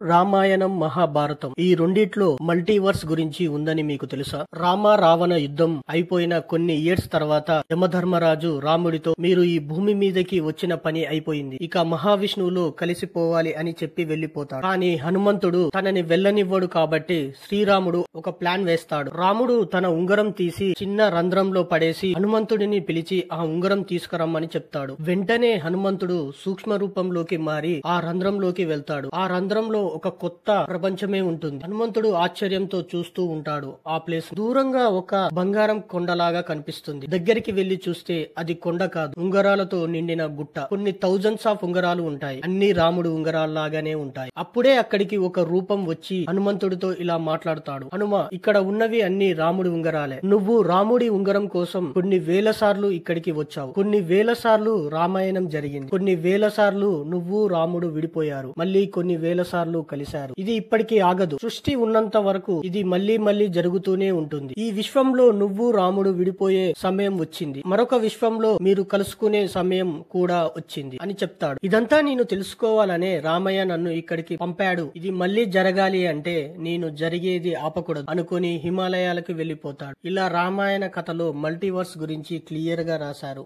రామాయణం, మహాభారతం ఈ రెండిట్లో మల్టీవర్స్ గురించి ఉందని మీకు తెలుసా? రామ రావణ యుద్ధం అయిపోయిన కొన్ని ఇయర్స్ తర్వాత యమధర్మరాజు రాముడితో మీరు ఈ భూమి మీదకి వచ్చిన పని అయిపోయింది, ఇక మహావిష్ణువులో కలిసిపోవాలి అని చెప్పి వెళ్లిపోతాడు. కానీ హనుమంతుడు తనని వెళ్ళనివ్వడు కాబట్టి శ్రీరాముడు ఒక ప్లాన్ వేస్తాడు. రాముడు తన ఉంగరం తీసి చిన్న రంధ్రంలో పడేసి హనుమంతుడిని పిలిచి ఆ ఉంగరం తీసుకురమ్మని చెప్తాడు. వెంటనే హనుమంతుడు సూక్ష్మ రూపంలోకి మారి ఆ రంధ్రంలోకి వెళ్తాడు. ఆ రంధ్రంలో ఒక కొత్త ప్రపంచమే ఉంటుంది. హనుమంతుడు ఆశ్చర్యంతో చూస్తూ ఉంటాడు. ఆ ప్లేస్ దూరంగా ఒక బంగారం కొండలాగా కనిపిస్తుంది. దగ్గరికి వెళ్లి చూస్తే అది కొండ కాదు, ఉంగరాలతో నిండిన గుట్ట. కొన్ని థౌజండ్స్ ఆఫ్ ఉంగరాలు ఉంటాయి. అన్ని రాముడు ఉంగరాల్లాగానే ఉంటాయి. అప్పుడే అక్కడికి ఒక రూపం వచ్చి హనుమంతుడితో ఇలా మాట్లాడుతాడు. హనుమ, ఇక్కడ ఉన్నవి అన్ని రాముడి ఉంగరాలే. నువ్వు రాముడి ఉంగరం కోసం కొన్ని వేల సార్లు ఇక్కడికి వచ్చావు. కొన్ని వేల సార్లు రామాయణం జరిగింది. కొన్ని వేల సార్లు నువ్వు రాముడు విడిపోయారు. మళ్ళీ కొన్ని వేల సార్లు కలిశారు. ఇది ఇప్పటికీ ఆగదు. సృష్టి ఉన్నంత వరకు ఇది మళ్ళీ మళ్ళీ జరుగుతూనే ఉంటుంది. ఈ విశ్వంలో నువ్వు రాముడు విడిపోయే సమయం వచ్చింది. మరొక విశ్వంలో మీరు కలుసుకునే సమయం కూడా వచ్చింది అని చెప్తాడు. ఇదంతా నేను తెలుసుకోవాలనే రామయ్య నన్ను ఇక్కడికి పంపాడు. ఇది మళ్ళీ జరగాలి అంటే నేను జరిగేది ఆపకూడదు అనుకుని హిమాలయాలకు వెళ్లిపోతాడు. ఇలా రామాయణ కథలో మల్టీవర్స్ గురించి క్లియర్ గా రాశారు.